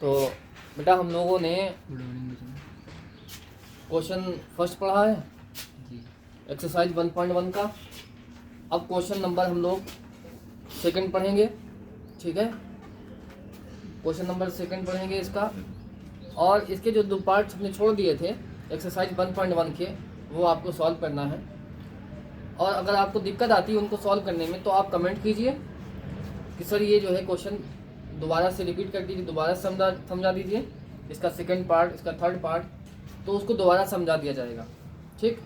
तो बेटा हम लोगों ने क्वेश्चन फर्स्ट पढ़ा है एक्सरसाइज 1.1 का। अब क्वेश्चन नंबर हम लोग सेकंड पढ़ेंगे, ठीक है। क्वेश्चन नंबर सेकंड पढ़ेंगे इसका, और इसके जो 2 पार्ट्स हमने छोड़ दिए थे एक्सरसाइज 1.1 के, वो आपको सॉल्व करना है। और अगर आपको दिक्कत आती है उनको सॉल्व करने में तो आप कमेंट कीजिए कि सर ये जो है क्वेश्चन दोबारा से रिपीट कर दीजिए, दोबारा समझा दीजिए इसका सेकंड पार्ट, इसका थर्ड पार्ट, तो उसको दोबारा समझा दिया जाएगा, ठीक।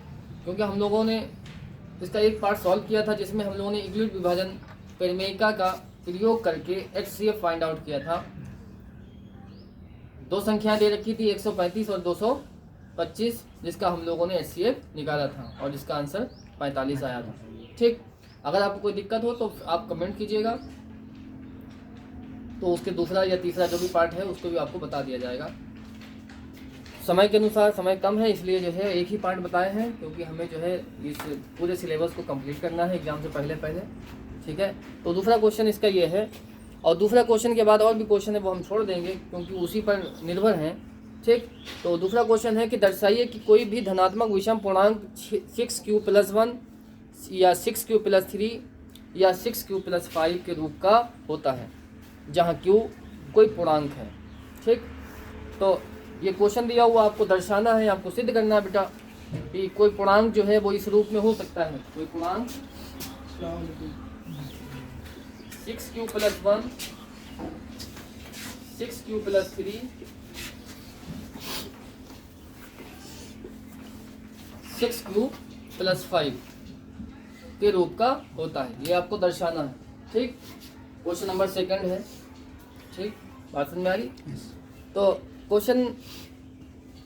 क्योंकि हम लोगों ने इसका एक पार्ट सॉल्व किया था जिसमें हम लोगों ने यूक्लिड विभाजन परिमेयिका का प्रयोग करके HCF फाइंड आउट किया था। 2 संख्याएं दे रखी थी 135 और 225, जिसका हम लोगों ने HCF निकाला था और जिसका आंसर 45 आया था, ठीक। अगर आपको कोई दिक्कत हो तो आप कमेंट कीजिएगा, तो उसके दूसरा या तीसरा जो भी पार्ट है उसको भी आपको बता दिया जाएगा। समय के अनुसार समय कम है इसलिए जो है एक ही पार्ट बताए हैं, क्योंकि हमें जो है इस पूरे सिलेबस को कंप्लीट करना है एग्जाम से पहले, ठीक है। तो दूसरा क्वेश्चन इसका ये है, और दूसरा क्वेश्चन के बाद और भी क्वेश्चन है वो हम छोड़ देंगे क्योंकि उसी पर निर्भर हैं, ठीक। तो दूसरा क्वेश्चन है कि दर्शाइए कि कोई भी धनात्मक विषम पूर्णांक 6q+1 या 6q+3 या 6q+5 के रूप का होता है जहाँ q कोई पूर्णांक है, ठीक। तो ये क्वेश्चन दिया हुआ आपको दर्शाना है, आपको सिद्ध करना है बेटा कि कोई पूर्णांक जो है वो इस रूप में हो सकता है। कोई पूर्णांक 6q+1 6q+3 6q+5 के रूप का होता है, ये आपको दर्शाना है, ठीक। क्वेश्चन नंबर सेकंड है, ठीक। बात समझ में आ रही? तो क्वेश्चन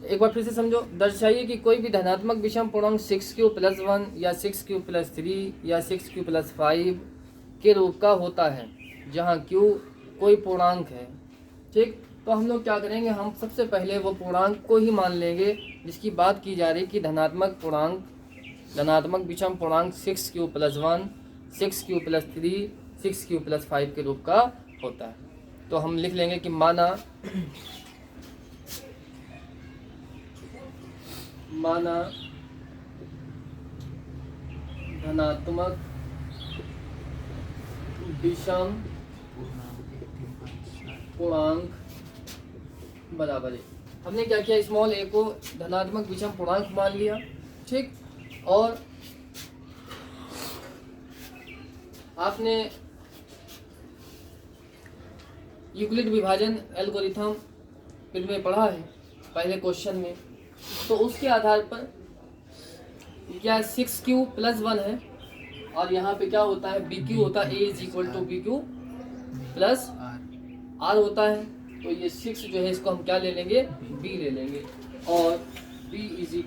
एक बार फिर से समझो। दर्शाइए कि कोई भी धनात्मक विषम पूर्णांक 6q+1 या 6q+3 या 6q+5 के रूप का होता है जहाँ q कोई पूर्णांक है, ठीक। तो हम लोग क्या करेंगे, हम सबसे पहले वो पूर्णांक को ही मान लेंगे जिसकी बात की जा रही कि धनात्मक विषम पूर्णांक 6q+1 6q+3 6q+5 के रूप का होता है। तो हम लिख लेंगे कि माना धनात्मक विषम पूर्णांक बराबर है। हमने क्या किया, स्मॉल a को धनात्मक विषम पूर्णांक मान लिया, ठीक। और आपने यूक्लिड विभाजन एल्गोरिथम फिर में पढ़ा है पहले क्वेश्चन में, तो उसके आधार पर क्या 6q+1 है और यहाँ पे क्या होता है bq होता है, a = bq+r होता है। तो ये 6 जो है इसको हम क्या ले लेंगे, b ले लेंगे, और b =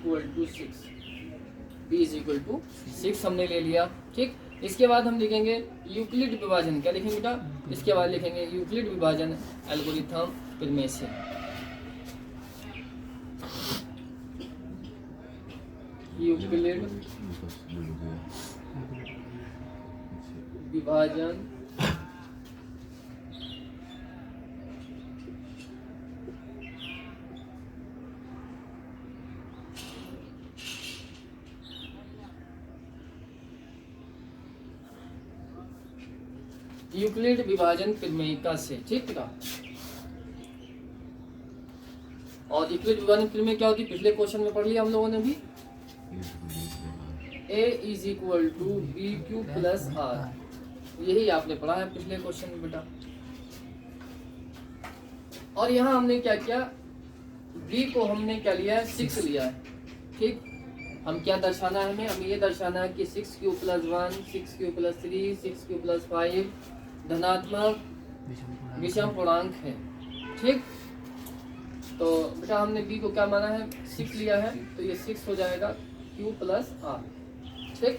6 हमने ले लिया, ठीक। इसके बाद हम लिखेंगे यूक्लिड विभाजन, क्या लिखेंगे बेटा, इसके बाद लिखेंगे यूक्लिड विभाजन एल्गोरिथम फिर में से यूक्लिड विभाजन प्रमेयिका से, ठीक है। और यूक्लिड विभाजन प्रमेय क्या होती है, पिछले क्वेश्चन में पढ़ लिया हम लोगों ने भी, a = bq+r, यही आपने पढ़ा है पिछले क्वेश्चन में बेटा। और यहाँ हमने क्या किया, b को हमने क्या लिया है, 6 लिया है, ठीक। हम क्या दर्शाना है, हमें ये दर्शाना है कि 6q+1 6q+3 6q+5 धनात्मक विषम पूर्णांक है, ठीक। तो बेटा हमने b को क्या माना है, 6 लिया है, तो ये 6 हो जाएगा q+r, ठीक।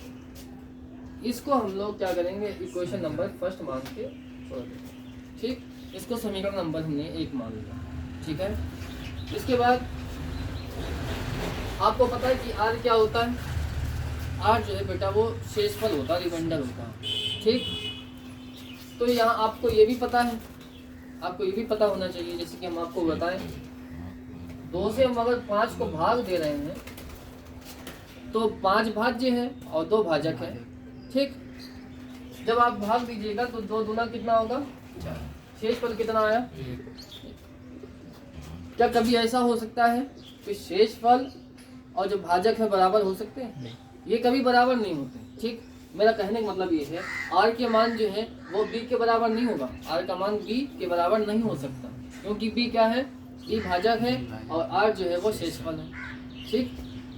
इसको हम लोग क्या करेंगे, इक्वेशन नंबर फर्स्ट मान के छोड़ देंगे, ठीक। इसको समीकरण नंबर हमने 1 मान लिया, ठीक है। इसके बाद आपको पता है कि r क्या होता है, r जो है बेटा वो शेषफल होता है, रिमाइंडर होता है, ठीक। तो यहाँ आपको ये भी पता है आपको ये भी पता होना चाहिए, जैसे कि हम आपको बताएं 2 से हम अगर 5 को भाग दे रहे हैं तो 5 भाज्य है और 2 भाजक है। ठीक, जब आप भाग दीजिएगा तो 2 दूना कितना होगा 4, शेषफल कितना आया। क्या कभी ऐसा हो सकता है कि शेषफल और जो भाजक है बराबर हो सकते हैं? ये कभी बराबर नहीं होते। ठीक, मेरा कहने का मतलब ये है आर के मान जो है वो बी के बराबर नहीं होगा। आर का मान बी के बराबर नहीं हो सकता, क्योंकि बी क्या है, बी भाजक है और आर जो है वो शेषफल है। ठीक,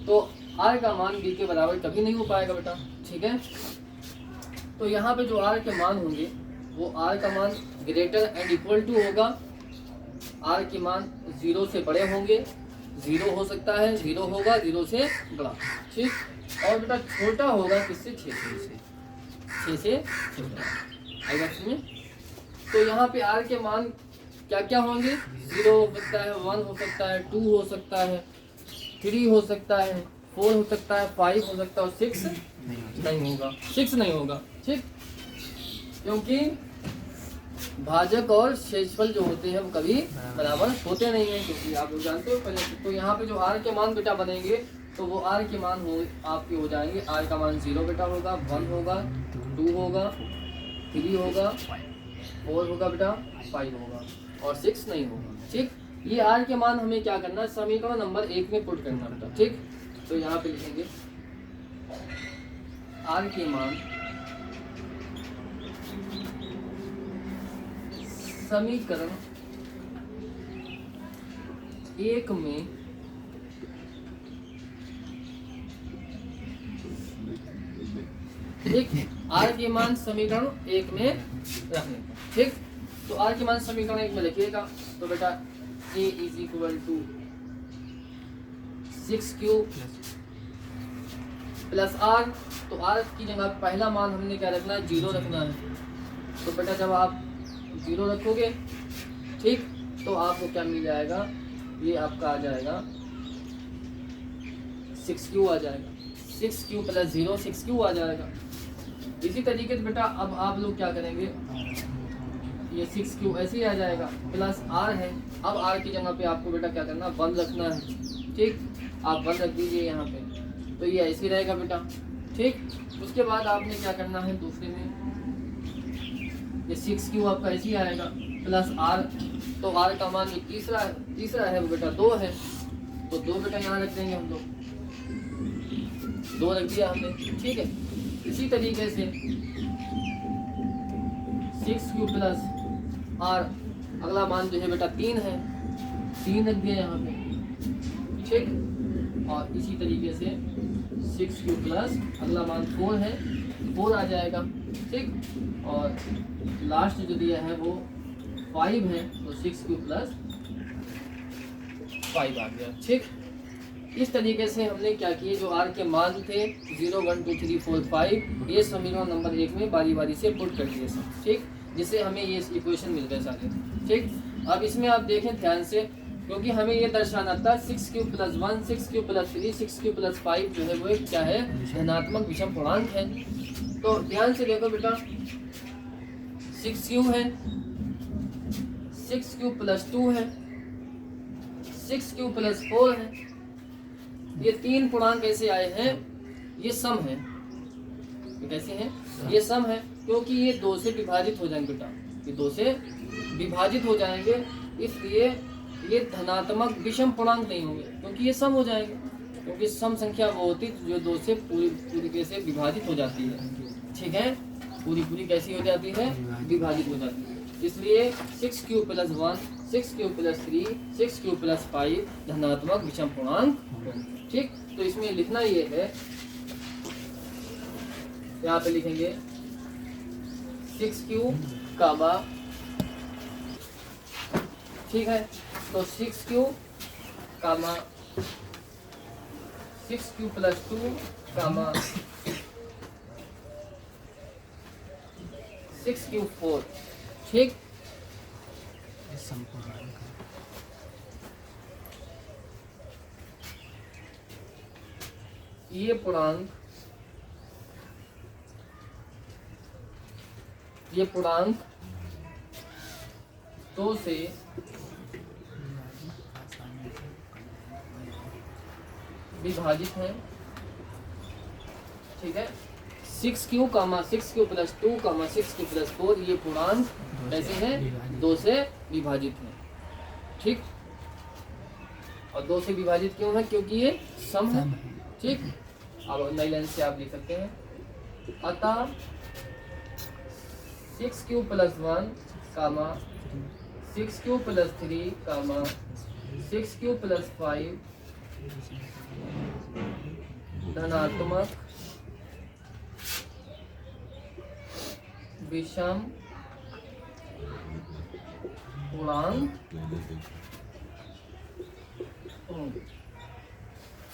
तो आर का मान बी के बराबर कभी नहीं हो पाएगा बेटा। ठीक है, तो यहाँ पे जो आर के मान होंगे वो आर का मान ग्रेटर एंड इक्वल टू होगा, आर के मान 0 से बड़े होंगे, 0 हो सकता है, 0 होगा 0 से बड़ा। ठीक, और बेटा छोटा होगा किससे, 6 से छोटा। आएगा इसमें। तो यहाँ पे आर के मान क्या क्या होंगे, 0 हो सकता है, 1 हो सकता है, 2 हो सकता है, 3 हो सकता है, 4 हो सकता है, 5 हो सकता है और 6 नहीं होगा। 6 नहीं होगा। ठीक, क्योंकि भाजक और शेषफल जो होते हैं वो कभी बराबर होते नहीं हैं, क्योंकि आप लोग जानते हो पहले से। तो यहाँ पे जो आर के मान बेटा बनेंगे तो वो आर के मान हो आपके हो जाएंगे, आर का मान 0 बेटा होगा, 1 होगा, 2 होगा, 3 होगा, 4 होगा बेटा, 5 होगा और 6 नहीं होगा। ठीक, ये आर के मान हमें क्या करना है, समीकरण नंबर 1 में पुट करना बेटा। ठीक, तो यहाँ पे लिखेंगे आर के मान समीकरण 1 में ठीक, आर के मान समीकरण 1 में रखने का। ठीक, तो आर के मान समीकरण 1 में लिखिएगा तो बेटा a is equal to 6q plus r. तो आर की जगह पहला मान हमने क्या रखना है, 0 रखना है। तो बेटा जब आप 0 रखोगे, ठीक, तो आपको क्या मिल जाएगा, ये आपका आ जाएगा 6q आ जाएगा, 6q प्लस 0 6q आ जाएगा। इसी तरीके से बेटा अब आप लोग क्या करेंगे, ये 6q ऐसे ही आ जाएगा, प्लस r है। अब r की जगह पे आपको बेटा क्या करना, 1 रखना है। ठीक, आप 1 रख दीजिए यहाँ पे, तो ये ऐसे ही रहेगा बेटा। ठीक, उसके बाद आपने क्या करना है, दूसरे में ये 6q आपका ऐसे ही आएगा, प्लस r। तो r का मान जो तीसरा है वो बेटा 2 है, तो 2 बेटा यहाँ रख देंगे हम लोग, 2 रख दिया हमने। ठीक है, इसी तरीके से 6q प्लस r, अगला मान जो है बेटा 3 है, 3 रख दिया यहाँ पे। ठीक, और इसी तरीके से 6q प्लस अगला मान 4 है, 4 आ जाएगा। ठीक, और लास्ट जो दिया है वो 5 है, तो 6q प्लस 5 आ गया। ठीक, इस तरीके से हमने क्या किए, जो आर के मान थे 0 1 2 3 4 5, ये समीकरण नंबर 1 में बारी बारी से पुट कर दिए सब। ठीक, जिससे हमें ये इक्वेशन मिल गए सारे। ठीक, अब इसमें आप देखें ध्यान से, क्योंकि हमें ये दर्शाना था 6q plus 1 6q plus 3 6q plus 5 जो है वो एक क्या है, धनात्मक विषम पूर्णांक है। तो ध्यान से देखो बेटा, 6q है, 6q प्लस 2 है, 6q प्लस 4 है। ये 3 पूर्णांक कैसे आए हैं, ये सम है। ये कैसे हैं, ये सम है, क्योंकि ये 2 से विभाजित हो जाएंगे बेटा, ये 2 से विभाजित हो जाएंगे, इसलिए ये धनात्मक विषम पूर्णांक नहीं होंगे, क्योंकि ये सम हो जाएंगे। क्योंकि सम संख्या वो होती है जो 2 से पूरी कैसे विभाजित हो जाती है। ठीक है, पूरी कैसी हो जाती है, विभाजित हो जाती है। इसलिए 6q plus 1 6q plus 3 6q plus 5 धनात्मक विषम पूर्णांक। ठीक, तो इसमें लिखना ये है, यहाँ पे लिखेंगे 6q कामा, ठीक है, तो 6q कामा 6q प्लस 2 कामा 6q4। ठीक, ये पूर्णांक 2 से विभाजित है, ठीक है। 6q, 6q plus 2, 6q plus 4 ये पूर्णांक कैसे हैं? 2 से विभाजित है, ठीक। और 2 से विभाजित क्यों है? क्योंकि ये सम है, ठीक। अब नई लाइन से आप लिख सकते हैं, अतः 6q plus 1, 6q plus 3, 6q plus 5 धनात्मक विषम पूर्णांक,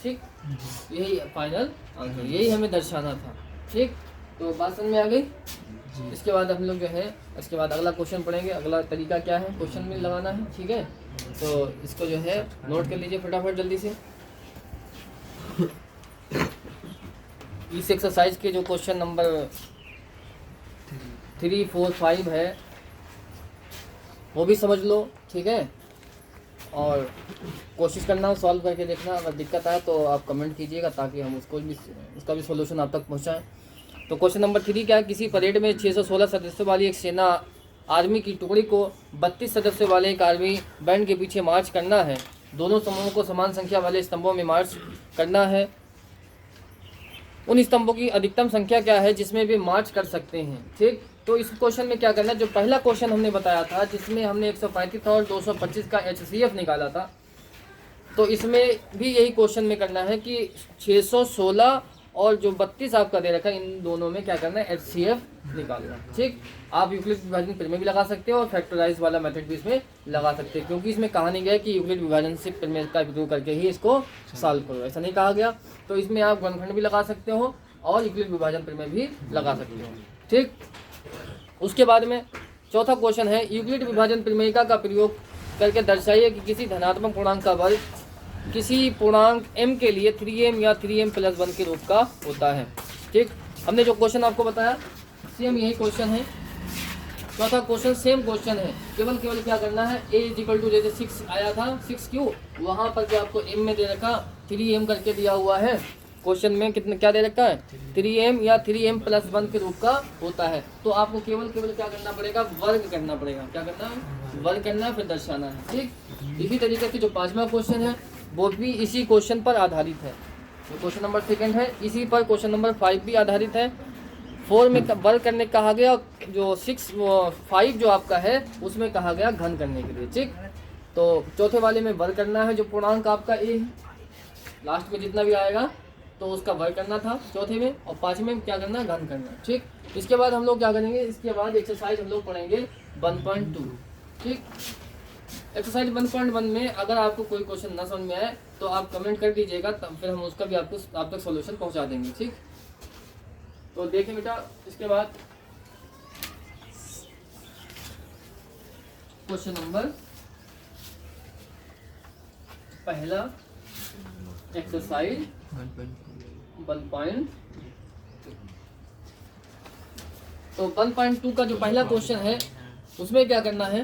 ठीक। यही फाइनल आंसर, यही हमें दर्शाना था, ठीक। तो बात समझ में आ गई। इसके बाद हम लोग जो है, इसके बाद अगला क्वेश्चन पढ़ेंगे। अगला तरीका क्या है क्वेश्चन में लगाना है, ठीक है। तो इसको जो है नोट कर लीजिए फटाफट जल्दी से। इस एक्सरसाइज के जो क्वेश्चन नंबर 3, 4, 5 है वो भी समझ लो, ठीक है। और कोशिश करना सॉल्व करके देखना, अगर दिक्कत आए तो आप कमेंट कीजिएगा ताकि हम उसका भी सॉल्यूशन आप तक पहुंचाएं। तो क्वेश्चन नंबर 3 क्या है? किसी परेड में 616 सदस्यों वाली एक सेना आर्मी की टुकड़ी को 32 सदस्यों वाले एक आर्मी बैंड के पीछे मार्च करना है। दोनों समूहों को समान संख्या वाले स्तंभों में मार्च करना है। उन स्तंभों की अधिकतम संख्या क्या है जिसमें वे मार्च कर सकते हैं, ठीक। तो इस क्वेश्चन में क्या करना है, जो पहला क्वेश्चन हमने बताया था जिसमें हमने 135 और 225 का HCF निकाला था, तो इसमें भी यही क्वेश्चन में करना है कि 616 और जो 32 आपका दे रखा है, इन दोनों में क्या करना है, HCF निकालना, ठीक। आप यूक्लिड विभाजन प्रमेय भी लगा सकते हो और फैक्टराइज वाला मेथड भी इसमें लगा सकते हैं, क्योंकि इसमें कहा नहीं गया कि यूक्लिड विभाजन से प्रमेय का उपयोग करके ही इसको सॉल्व करो, ऐसा नहीं कहा गया। तो इसमें आप गुणनखंड भी लगा सकते हो और यूक्लिड विभाजन प्रमेय भी लगा सकते हो, ठीक। उसके बाद में चौथा क्वेश्चन है, यूक्लिड विभाजन प्रमेयिका का प्रयोग करके दर्शाइए कि किसी धनात्मक पूर्णांक का वर्ग किसी पूर्णांक m के लिए 3m या 3m प्लस 1 के रूप का होता है, ठीक। हमने जो क्वेश्चन आपको बताया सेम यही क्वेश्चन है, चौथा क्वेश्चन सेम क्वेश्चन है। केवल क्या करना है, a = जैसे 6 आया था 6q, वहाँ पर जो आपको m में दे रखा 3m करके दिया हुआ है, क्वेश्चन में कितना क्या दे रखा है, 3m या 3m प्लस 1 के रूप का होता है। तो आपको केवल क्या करना पड़ेगा, वर्ग करना पड़ेगा। क्या करना है, वर्ग करना है, फिर दर्शाना है, ठीक। इसी तरीके से जो 5वां क्वेश्चन है वो भी इसी क्वेश्चन पर आधारित है। जो क्वेश्चन नंबर 2 है इसी पर क्वेश्चन नंबर 5 भी आधारित है। 4 में वर्ग करने कहा गया, जो 5 जो आपका है उसमें कहा गया घन करने के लिए, ठीक। तो चौथे वाले में वर्ग करना है, जो पूर्णांक आपका a है, लास्ट में जितना भी आएगा तो उसका वर्ग करना था चौथे में, और 5 में क्या करना, घन करना, ठीक। इसके बाद हम लोग क्या करेंगे, इसके बाद एक्सरसाइज हम लोग पढ़ेंगे 1.2, ठीक। एक्सरसाइज 1.1 में अगर आपको कोई क्वेश्चन ना समझ में आए तो आप कमेंट कर दीजिएगा, तब फिर हम उसका भी आप तक सॉल्यूशन पहुंचा देंगे, ठीक। तो देखिए बेटा, इसके बाद क्वेश्चन नंबर पहला एक्सरसाइज 1.2। तो 1.2 का जो पहला क्वेश्चन है उसमें क्या करना है,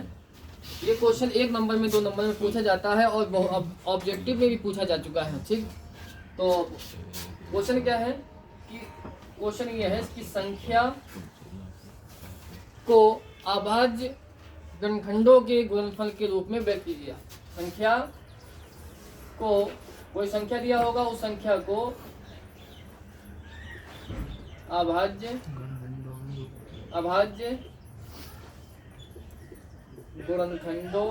ये क्वेश्चन 1 नंबर में 2 नंबर में पूछा जाता है और ऑब्जेक्टिव में भी पूछा जा चुका है, ठीक। तो क्वेश्चन क्या है कि क्वेश्चन ये है कि संख्या को अभाज्य घनखंडों के गुणनफल के रूप में व्यक्त कीजिए। संख्या को, कोई संख्या दिया होगा, उस संख्या को अभाज्य गुणनखंडों,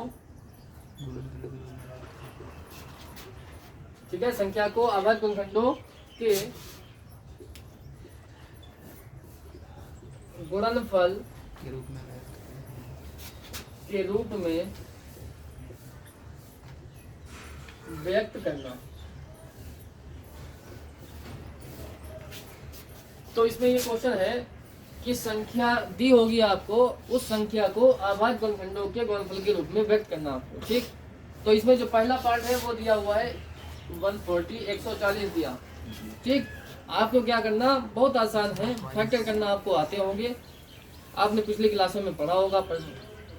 ठीक है, संख्या को अभाज्य गुणनखंडों के गुणनफल के रूप में व्यक्त करना। तो इसमें ये क्वेश्चन है कि संख्या दी होगी आपको, उस संख्या को अभाज्य गुणनखंडों के गुणनफल के रूप में व्यक्त करना आपको, ठीक। तो इसमें जो पहला पार्ट है वो दिया हुआ है 140 दिया, ठीक। आपको क्या करना, बहुत आसान है, फैक्टर करना आपको आते होंगे, आपने पिछली क्लासों में पढ़ा होगा,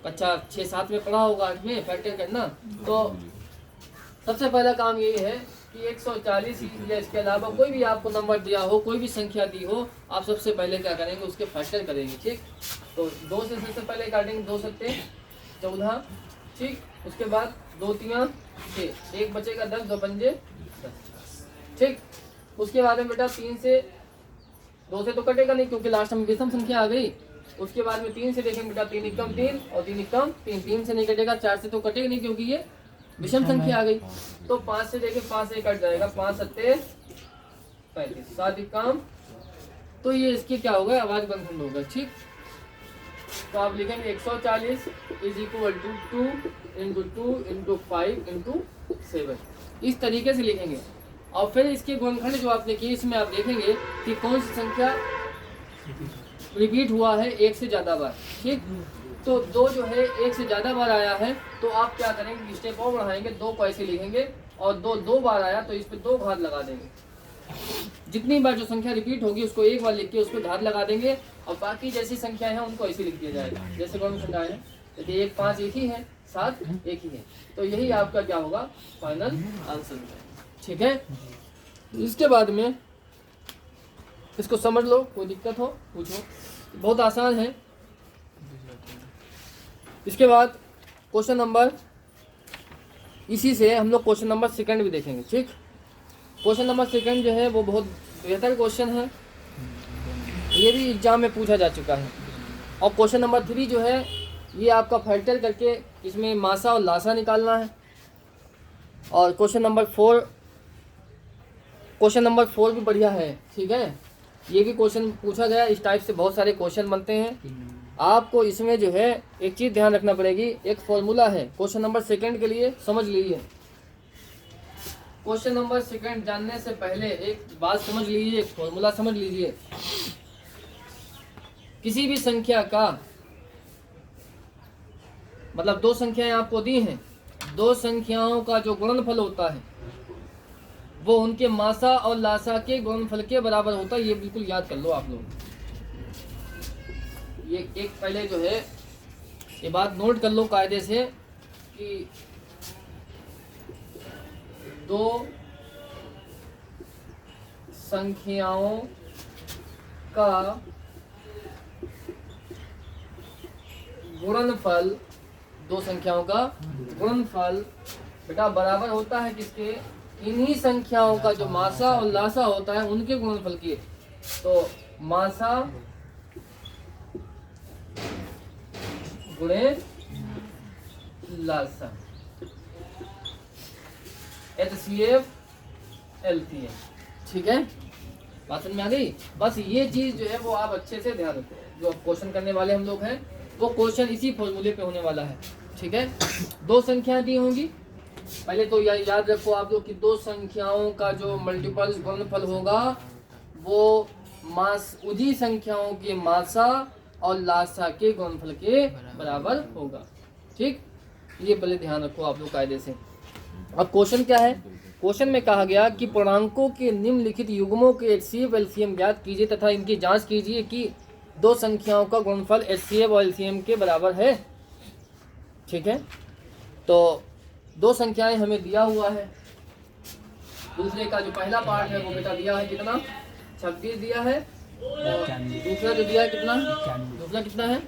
कक्षा 6-7 में पढ़ा होगा, 8 में फैक्टर करना। तो सबसे पहला काम ये है कि 140 या इसके अलावा कोई भी आपको नंबर दिया हो, कोई भी संख्या दी हो, आप सबसे पहले क्या करेंगे, उसके फैक्टर करेंगे। ठीक, तो 2 से सबसे पहले काटेंगे, 2 सत्ते 14। ठीक, उसके बाद 2 तियां 6, 1 बचेगा 10, 2 पंजे 10। ठीक, उसके बाद में बेटा 3 से 2 से तो कटेगा नहीं क्योंकि लास्ट में विषम संख्या आ गई। उसके बाद में 3 से देखेंगे बेटा, 3 एकम 3 और 3 एकम 3, 3 से नहीं कटेगा, 4 से तो कटेगा नहीं क्योंकि ये विषम संख्या आ गई। तो 5 से देखें, 5 से कट जाएगा, 5 सत्ते 35, 7 एकम, तो ये इसकी क्या होगा, आवाज बंधन होगा। ठीक, तो आप लिखेंगे 140 is equal to 2 into 2 into 5 into 7, इस तरीके से लिखेंगे। और फिर इसके गुणनखंड जो आपने किए, इसमें आप देखेंगे कि कौन सी संख्या रिपीट हुआ है 1 से ज़्यादा बार। ठीक, तो 2 जो है 1 से ज़्यादा बार आया है, तो आप क्या करेंगे, स्टेप और बढ़ाएंगे, 2 को ऐसे लिखेंगे और 2 बार आया तो इस पर 2 घात लगा देंगे। जितनी बार जो संख्या रिपीट होगी उसको एक बार लिख के उस पर घात लगा देंगे, और बाकी जैसी संख्या है उनको ऐसे लिख दिया जाएगा जैसे गुणनखंड आए हैं। देखिए 1 5 एक ही है, 7 एक ही है, तो यही आपका क्या होगा, फाइनल आंसर है। ठीक है, इसके बाद में इसको समझ लो, कोई दिक्कत हो पूछो, बहुत आसान है। इसके बाद क्वेश्चन नंबर, इसी से हम लोग क्वेश्चन नंबर सेकंड भी देखेंगे। ठीक, क्वेश्चन नंबर सेकंड जो है वो बहुत बेहतर क्वेश्चन है, ये भी एग्जाम में पूछा जा चुका है। और क्वेश्चन नंबर 3 जो है ये आपका फैक्टर करके इसमें मासा और लासा निकालना है। और क्वेश्चन नंबर 4 भी बढ़िया है। ठीक है, ये भी क्वेश्चन पूछा गया, इस टाइप से बहुत सारे क्वेश्चन बनते हैं। आपको इसमें जो है एक चीज़ ध्यान रखना पड़ेगी, एक फॉर्मूला है क्वेश्चन नंबर सेकंड के लिए, समझ लीजिए। क्वेश्चन नंबर सेकंड जानने से पहले एक बात समझ लीजिए, एक फॉर्मूला समझ लीजिए। किसी भी संख्या का मतलब 2 संख्याएं आपको दी हैं, 2 संख्याओं का जो गुणनफल होता है वो उनके मासा और लासा के गुणनफल के बराबर होता है। ये बिल्कुल याद कर लो आप लोग, ये एक पहले जो है ये बात नोट कर लो कायदे से कि 2 संख्याओं का गुणनफल, 2 संख्याओं का गुणनफल बेटा बराबर होता है किसके, इन्हीं संख्याओं का जो मासा और लासा होता है उनके गुणनफल के। तो मासा गुणे लासा, HCF LCM। ठीक है, बात समझ में आ गई। बस ये चीज जो है वो आप अच्छे से ध्यान रखो, जो क्वेश्चन करने वाले हम लोग हैं वो क्वेश्चन इसी फॉर्मूले पे होने वाला है। ठीक है, 2 संख्याएं दी होंगी, पहले तो याद रखो आप लोग कि 2 संख्याओं का जो मल्टीपल गुणनफल होगा वो उसी संख्याओं के मासा और लासा के गुणनफल के बराबर होगा। ठीक, ये पहले ध्यान रखो आप लोग कायदे से। अब क्वेश्चन क्या है, क्वेश्चन में कहा गया कि पूर्णांकों के निम्नलिखित युग्मों के HCF LCM ज्ञात कीजिए तथा इनकी जांच कीजिए कि 2 संख्याओं का गुणनफल HCF और LCM के बराबर है। ठीक है, तो 2 संख्याएं हमें दिया हुआ है, दूसरे का जो पहला पार्ट है वो बेटा दिया है कितना, 26 दिया है, और दूसरा जो दिया है कितना, दूसरा कितना है,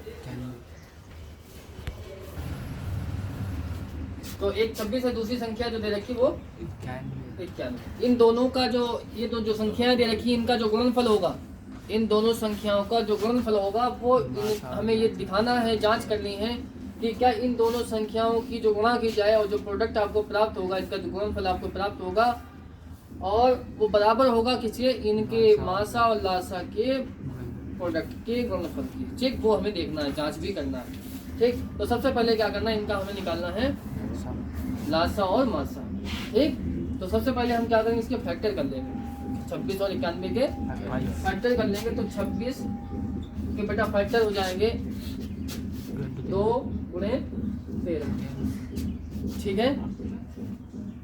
तो एक 26 है, दूसरी संख्या जो दे रखी वो 91। इन दोनों का जो ये जो संख्याएं दे रखी इनका जो गुणनफल होगा, इन दोनों संख्याओं का जो गुणनफल होगा वो हमें ये दिखाना है, जांच करनी है कि क्या इन दोनों संख्याओं की जो गुणा की जाए और जो प्रोडक्ट आपको प्राप्त होगा, इसका जो गुणनफल आपको प्राप्त होगा और वो बराबर होगा किसके, इनके मासा और लासा के प्रोडक्ट के गुणनफल की। ठीक, वो हमें देखना है, जांच भी करना है। ठीक, तो सबसे पहले क्या करना है, इनका हमें निकालना है लासा और मासा। ठीक, तो सबसे पहले हम क्या करेंगे, इसके फैक्टर कर लेंगे, 26 और 91 के फैक्टर कर लेंगे। तो 26 के बेटा फैक्टर हो जाएंगे 2 गुणे 13। ठीक है,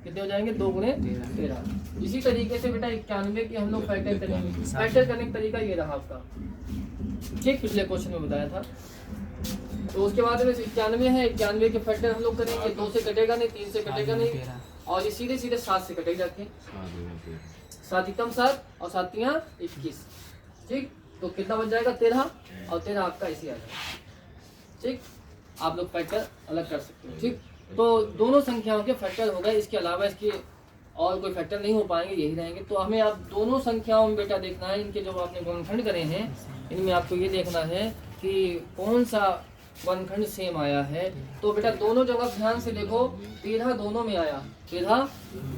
कितने हो जाएंगे, 2 गुणे 13। इसी तरीके से बेटा 91 के हम लोग फैक्टर करेंगे। फैक्टर करने का तरीका ये रहा आपका, ठीक, पिछले क्वेश्चन में बताया था। तो उसके बाद में 91 है, 91 के फैक्टर हम लोग करेंगे, 2 से कटेगा नहीं, 3 से कटेगा नहीं, और ये सीधे सीधे 7 से कटेगा जाके, 7 एकम 7 और 7 तियां 21। ठीक, तो कितना बच जाएगा 13, और 13 आपका ऐसे आ जाएगा। ठीक, आप लोग फैक्टर अलग कर सकते हो। ठीक, तो दोनों संख्याओं के फैक्टर हो गए, इसके अलावा इसके और कोई फैक्टर नहीं हो पाएंगे, यही रहेंगे। तो हमें आप दोनों संख्याओं में बेटा देखना है, इनके जो आपने गुणनखंड करे हैं इनमें आपको ये देखना है कि कौन सा गुणनखंड सेम आया है। तो बेटा दोनों जगह ध्यान से देखो, 13 दोनों में आया, 13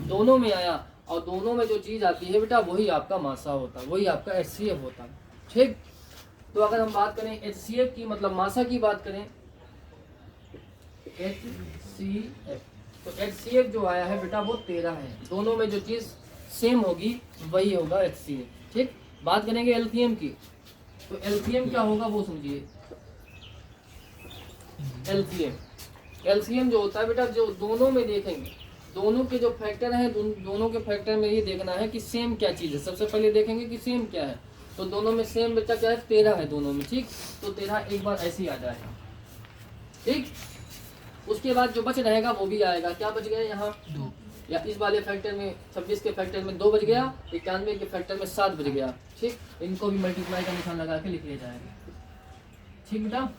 दोनों में आया, और दोनों में जो चीज़ आती है बेटा वही आपका मासा होता है, वही आपका HCF होता है। ठीक, तो अगर हम बात करें HCF की, मतलब मासा की बात करें, HCF, तो HCF जो आया है बेटा वो 13 है, दोनों में जो चीज़ सेम होगी वही होगा HCF। ठीक, बात करेंगे LCM की, तो LCM क्या होगा वो समझिए। LCM जो होता है बेटा, जो दोनों में देखेंगे, दोनों के जो फैक्टर हैं, दोनों के फैक्टर में ये देखना है कि सेम क्या चीज़ है। सबसे पहले देखेंगे कि सेम क्या है, तो दोनों में सेम बेटा क्या है, 13 है दोनों में। ठीक, तो 13 एक बार ऐसे ही आ जाएगा। ठीक, उसके बाद जो बच रहेगा वो भी आएगा। क्या बच गया यहाँ 2, या इस वाले फैक्टर में 26 के फैक्टर में 2 बच गया, 91 के फैक्टर में 7 बच गया। ठीक, इनको भी मल्टीप्लाई का निशान लगा के लिख लिया जाएगा। ठीक बेटा,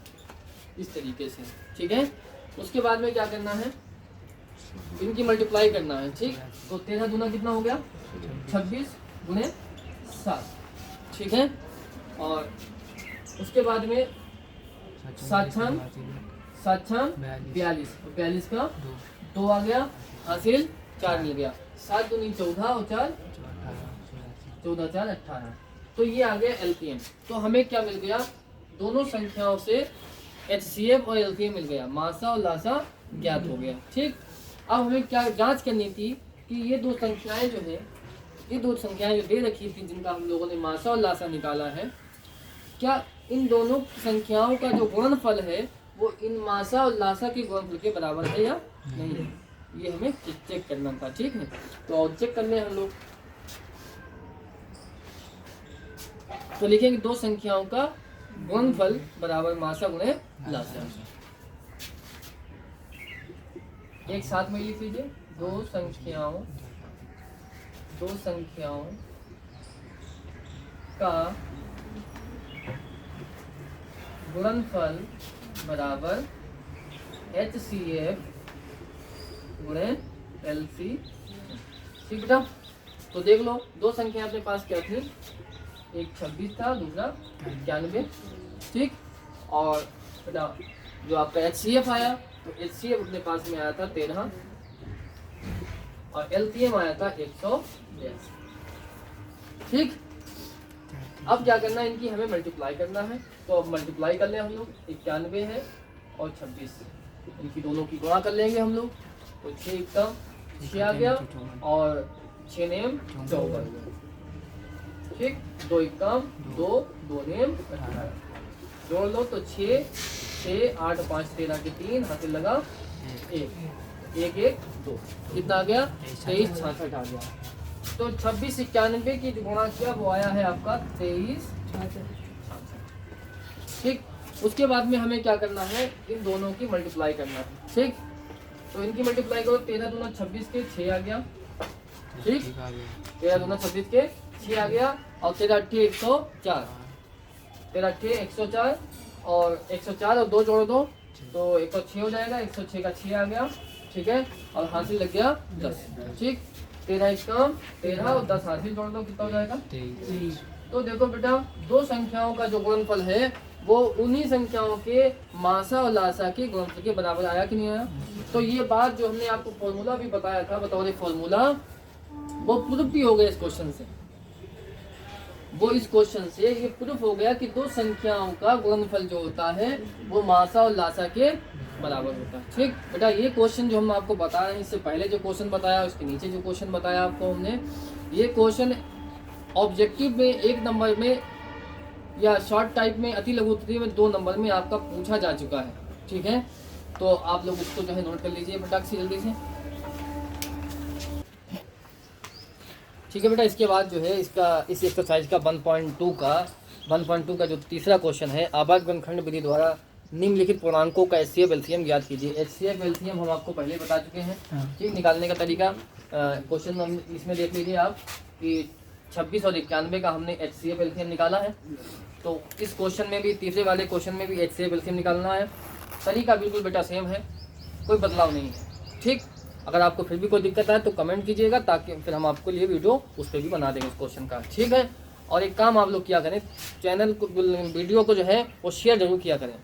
इस तरीके से। ठीक है, उसके बाद में क्या करना है, इनकी मल्टीप्लाई करना है। ठीक, तो 13 दूना कितना हो गया, 26 गुणे 7। ठीक है, और उसके बाद में 7 छान 42, 42 का 2 आ गया, हासिल 4 मिल गया, 7 दूनी 14 और 4 14 4 18। तो ये आ गया LCM। तो हमें क्या मिल गया, दोनों संख्याओं से HCF और LCM मिल गया, मासा और लासा ज्ञात हो गया। ठीक, अब हमें क्या जांच करनी थी कि ये दो संख्याएं जो है, ये दो संख्याएं जो दे रखी थी जिनका हम लोगों ने मासा और लासा निकाला है, क्या इन दोनों संख्याओं का जो गुणनफल है वो इन मासा और लासा के गुणनफल के बराबर है या नहीं है, ये हमें चेक करना था। ठीक है, तो और चेक करने हम लोग तो लिखेंगे दो संख्याओं का गुणनफल बराबर मासा गुणे लासा। एक साथ में लिख लीजिए, दो संख्याओं का गुणनफल बराबर HCF गुणे LCM। ठीक बेटा, तो देख लो दो संख्या अपने पास क्या थी, एक 26 था, दूसरा 91। ठीक, और बेटा जो आपका HCF आया, तो HCF अपने पास में आया था 13 और LCM आया था 182। ठीक, अब क्या करना है, इनकी हमें मल्टीप्लाई करना है। तो अब मल्टीप्लाई कर लें हम लोग, 91 है और 26, इनकी दोनों की गुणा कर लेंगे हम लोग, तो 6 एकम 6 आ गया और 6 नेम 14। ठीक, 2 एकम 2, 2 नेम 18, जोड़ लो तो 6 6 8 5 13 के 3, हासिल लगा 1 1 1 2, कितना आ गया 23 66 आ गया। तो 26 91 की जो गुणा किया वो आया है आपका 23 66। ठीक, उसके बाद में हमें क्या करना है, इन दोनों की मल्टीप्लाई करना है। ठीक, तो इनकी मल्टीप्लाई करो, 13 दूना 26 के 6 आ गया। ठीक, 13 दूना 26 के 6 आ गया, और 13 अट्ठे 104, 13 अट्ठे 104 और 104 और 2 जोड़ दो तो 106 हो जाएगा, 106 का 6 आ गया। ठीक है, और हासिल लग गया 10। ठीक, 13 एकम 13 और 10 हासिल जोड़ दो, कितना हो जाएगा 23। तो देखो बेटा, दो संख्याओं का जो गुणनफल है वो उन्हीं संख्याओं के मासा और लासा के गुणनफल के बराबर आया कि नहीं आया। तो ये बात जो हमने आपको फॉर्मूला भी बताया था, बतौर फॉर्मूला, वो प्रूफ भी हो गया इस क्वेश्चन से, वो इस क्वेश्चन से ये प्रूफ हो गया कि दो संख्याओं का गुणनफल जो होता है वो मासा और लासा के बराबर होता है। ठीक बेटा, ये क्वेश्चन जो हम आपको बता रहे हैं, इससे पहले जो क्वेश्चन बताया उसके नीचे जो क्वेश्चन बताया आपको हमने, ये क्वेश्चन ऑब्जेक्टिव में 1 नंबर में या शॉर्ट टाइप में, अति लघु उत्तरीय में 2 नंबर में आपका पूछा जा चुका है। ठीक है, तो आप लोग इसको जो है नोट कर लीजिए फटाक से जल्दी से। ठीक है बेटा, इसके बाद जो है इसका इस एक्सरसाइज का 1.2 का 1.2 का जो तीसरा क्वेश्चन है, आवर्त गुणनखंड विधि द्वारा निम्नलिखित पूर्णांकों का HCF LCM ज्ञात कीजिए। HCF LCM हम आपको पहले बता चुके हैं, ठीक। निकालने का तरीका क्वेश्चन हम इसमें देख लीजिए आप कि 26 और 91 का हमने HCF LCM निकाला है। तो इस क्वेश्चन में भी, तीसरे वाले क्वेश्चन में भी HCF LCM निकालना है। तरीका बिल्कुल बेटा सेम है, कोई बदलाव नहीं है, ठीक। अगर आपको फिर भी कोई दिक्कत आए तो कमेंट कीजिएगा, ताकि फिर हम आपको लिए वीडियो उस पर भी बना देंगे इस क्वेश्चन का, ठीक है। और एक काम आप लोग किया करें, चैनल को, वीडियो को जो है वो शेयर जरूर किया करें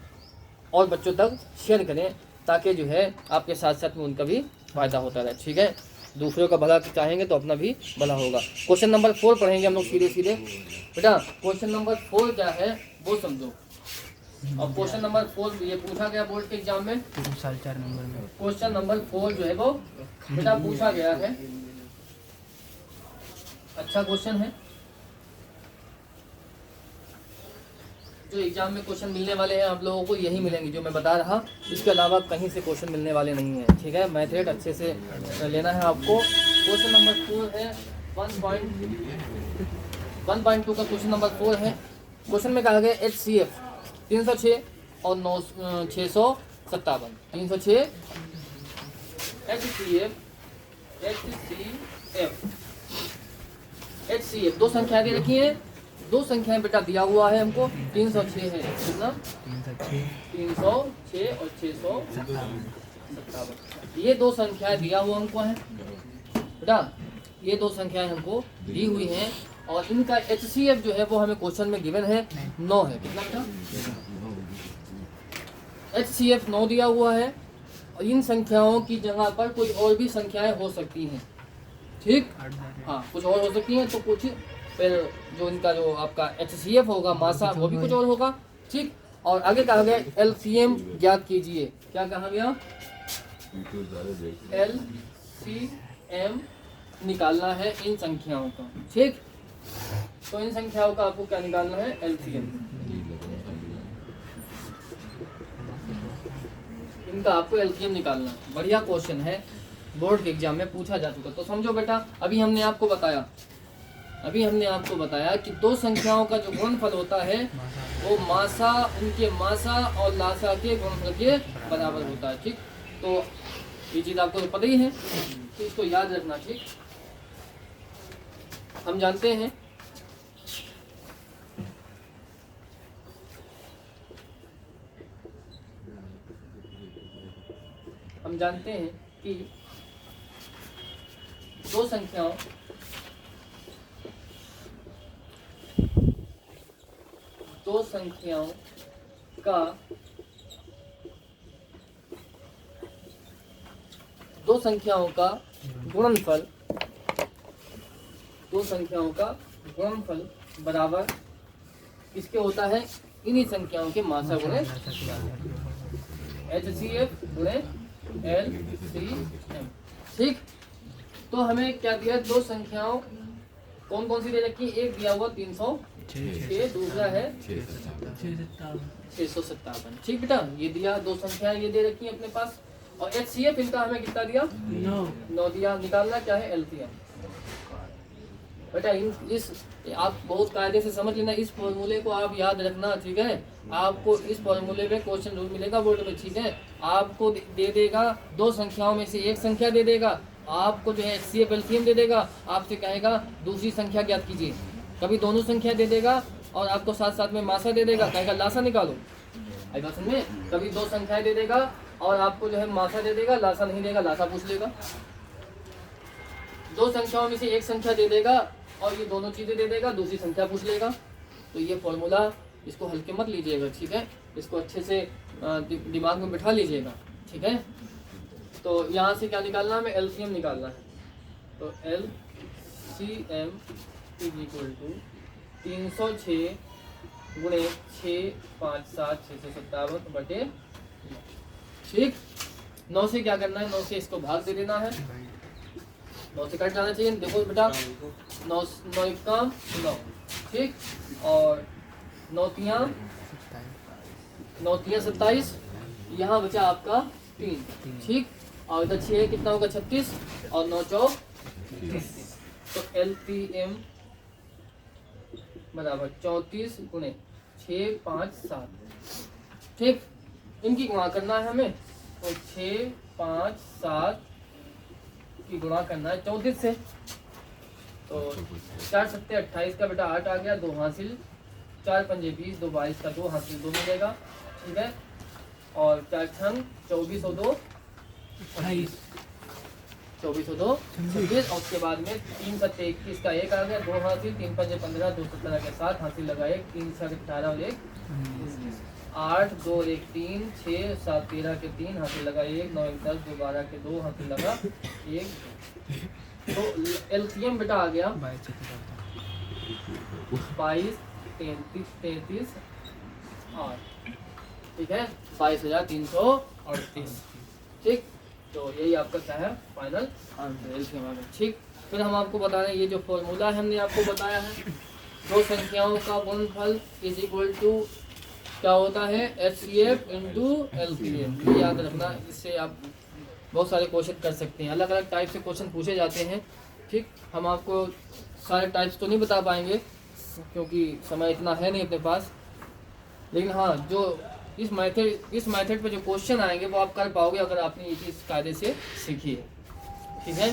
और बच्चों तक शेयर करें, ताकि जो है आपके साथ साथ में उनका भी फ़ायदा होता रहे, ठीक है। दूसरों का भला चाहेंगे तो अपना भी भला होगा। क्वेश्चन नंबर 4 पढ़ेंगे हम लोग सीधे सीधे। बेटा क्वेश्चन नंबर 4 क्या है वो समझो। और क्वेश्चन नंबर 4 ये पूछा गया बोर्ड के एग्जाम में 4 नंबर में। क्वेश्चन नंबर 4 जो है वो बेटा पूछा गया है, अच्छा क्वेश्चन है। जो एग्जाम में क्वेश्चन मिलने वाले हैं आप लोगों को यही मिलेंगे जो मैं बता रहा, इसके अलावा कहीं से क्वेश्चन मिलने वाले नहीं हैं, ठीक है। मैथड अच्छे से लेना है आपको। क्वेश्चन नंबर 4 है 1.2 का क्वेश्चन नंबर 4 है। क्वेश्चन में कहा गया HCF 306 और 657। 306 HCF दो संख्याएं दे रखी हैं, दो संख्याएं बेटा दिया हुआ है हमको। 306 है कितना, 306 और 657। ये दो संख्याएं दिया हुआ हमको है बेटा, ये दो संख्याएं हमको दी हुई हैं और इनका HCF जो है वो हमें क्वेश्चन में गिवन है 9 है। कितना बेटा, HCF 9 दिया हुआ है और इन संख्याओं की जगह पर कोई और भी संख्याएं हो सकती हैं, ठीक। हाँ कुछ और हो सकती हैं, तो कुछ फिर जो इनका जो आपका HCF होगा मासा वो भी कुछ और होगा, ठीक। और आगे कहा गया LCM ज्ञात कीजिए। क्या कहा गया, LCM निकालना है इन संख्याओं का, ठीक। तो इन संख्याओं का आपको क्या निकालना है, LCM। इनका आपको LCM निकालना है। बढ़िया क्वेश्चन है, बोर्ड के एग्जाम में पूछा जा चुका। तो समझो बेटा, अभी हमने आपको बताया कि दो संख्याओं का जो गुणनफल होता है वो मासा, उनके मासा और लासा के गुणनफल के बराबर होता है, ठीक। तो ये चीज़ आपको तो पता ही है, तो इसको याद रखना, ठीक। हम जानते हैं कि दो संख्याओं का गुणनफल बराबर किसके होता है, इन्हीं संख्याओं के मासा गुणे HCF गुणे LCM, ठीक। तो हमें क्या दिया, दो संख्याओं कौन कौन सी दे रखी है, एक दिया हुआ 306, दूसरा है 657, ठीक बेटा। ये दिया, दो संख्याएं ये दे रखी है अपने पास। और HCF इनका हमें कितना दिया, 9 दिया। निकालना क्या है, LCM बेटा। इस आप बहुत कायदे से समझ लेना, इस फॉर्मूले को आप याद रखना, ठीक है। आपको इस फॉर्मूले में क्वेश्चन जरूर मिलेगा बोर्ड में, ठीक है। आपको दे देगा दो संख्याओं में से एक संख्या दे देगा, आपको जो है HCF LCM दे देगा, आपसे कहेगा दूसरी संख्या ज्ञात कीजिए। कभी दोनों संख्या दे देगा और आपको साथ साथ में मासा दे देगा, कहेगा लासा निकालो। आई बात समझ में, कभी दो संख्याएं दे देगा और आपको जो है मासा दे देगा, लासा नहीं देगा, लासा पूछ लेगा। दो संख्याओं में से एक संख्या दे देगा और ये दोनों चीज़ें दे देगा, दूसरी संख्या पूछ लेगा। तो ये फॉर्मूला, इसको हल्के मत लीजिएगा, ठीक है। इसको अच्छे से दिमाग में बिठा लीजिएगा, ठीक है। तो यहाँ से क्या निकालना है, हमें LCM निकालना है। तो LCM = 306 गुणे 657 657 बटे, ठीक। 9 से क्या करना है, 9 से इसको भाग दे देना है, 9 से कट जाना चाहिए। देखो बेटा, 9 का 9, ठीक। और 9 तियां 27, यहाँ बचा आपका 3, ठीक। और इधर 6 कितना होगा, 36 और 9 चौक 30। तो LCM बराबर 34 गुणे 6 5 7। ठीक, इनकी गुणा करना है हमें, तो 6 5 7 की गुणा करना है 34 से। तो 4 7 28 का बेटा 8 आ गया, 2 हासिल, 4 पंजे 20, 2 22 का 2 हासिल 2 मिलेगा। ठीक है, और 4 छंग 24 और 2 28, 24 और 2 26, और उसके बाद में 3 7 21 का 1 आ गया, 2 हासिल, 3 पंजे 15, 2 17 के 7 हासिल लगा 1, 3 7 18 और 1 8, 2 1 3, 6 7 13 के 3 हासिल लगा 1, 9 1 10, 2 12 के 2 हासिल लगा 1। तो एलसीएम बेटा आ गया 22 33 33 8। ठीक है, 22,338। ठीक, तो यही आपका क्या है फाइनल आंसर एलसीएम आ गया। ठीक, फिर हम आपको बता रहे हैं ये जो फॉर्मूला है हमने आपको बताया है, दो संख्याओं का गुणनफल इज इक्वल टू क्या होता है HCF इंटू LCM। ये याद रखना, इससे आप बहुत सारे क्वेश्चन कर सकते हैं, अलग अलग टाइप से क्वेश्चन पूछे जाते हैं। ठीक, हम आपको सारे टाइप्स तो नहीं बता पाएंगे क्योंकि समय इतना है नहीं अपने पास, लेकिन हाँ जो इस मेथड पे जो क्वेश्चन आएंगे वो आप कर पाओगे अगर आपने ये चीज़ कायदे से सीखी है। ठीक है,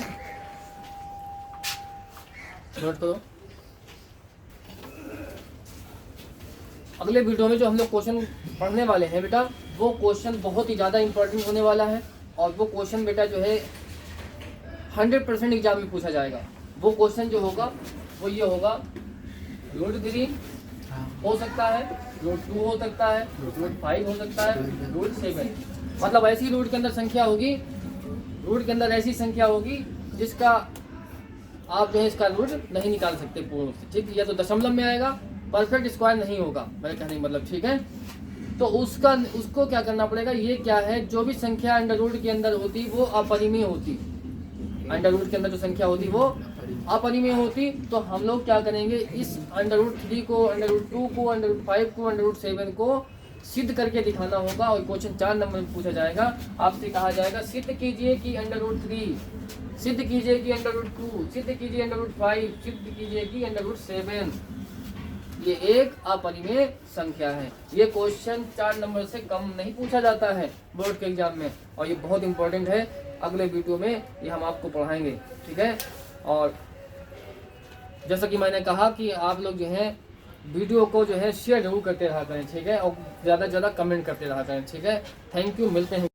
नोट करो। अगले वीडियो में जो हम लोग क्वेश्चन पढ़ने वाले हैं बेटा, वो क्वेश्चन बहुत ही ज़्यादा इंपॉर्टेंट होने वाला है, और वो क्वेश्चन बेटा जो है 100% एग्जाम में पूछा जाएगा। वो क्वेश्चन जो होगा वो ये होगा, √3 हो सकता है, √2 हो सकता है, √5 हो सकता है, √7। मतलब ऐसी रूट के अंदर संख्या होगी, रूट के अंदर ऐसी संख्या होगी जिसका आप जो है इसका रूट नहीं निकाल सकते पूर्ण रूप से। ठीक, या तो दशमलव में आएगा, परफेक्ट स्क्वायर नहीं होगा, मेरे कहने का मतलब। ठीक है, तो उसको क्या करना पड़ेगा, ये क्या है, जो भी संख्या अंडर रूट के अंदर होती वो अपरिमेय होती, अंडर रूट के अंदर जो संख्या होती वो अपरिमेय होती। तो हम लोग क्या करेंगे, इस √3 को, √2 को, √5 को, √7 को सिद्ध करके दिखाना होगा, और क्वेश्चन 4 नंबर में पूछा जाएगा। आपसे कहा जाएगा सिद्ध कीजिए कि √3, सिद्ध कीजिए कि √2, सिद्ध कीजिए √5, सिद्ध कीजिए कि √7 ये एक अपरिमेय संख्या है। ये क्वेश्चन 4 नंबर से कम नहीं पूछा जाता है बोर्ड के एग्जाम में, और ये बहुत इंपॉर्टेंट है। अगले वीडियो में ये हम आपको पढ़ाएंगे। ठीक है, और जैसा कि मैंने कहा कि आप लोग जो है वीडियो को जो है शेयर जरूर करते रहा करें। ठीक है, और ज़्यादा से ज़्यादा कमेंट करते रहा करें। ठीक है, थैंक यू, मिलते हैं।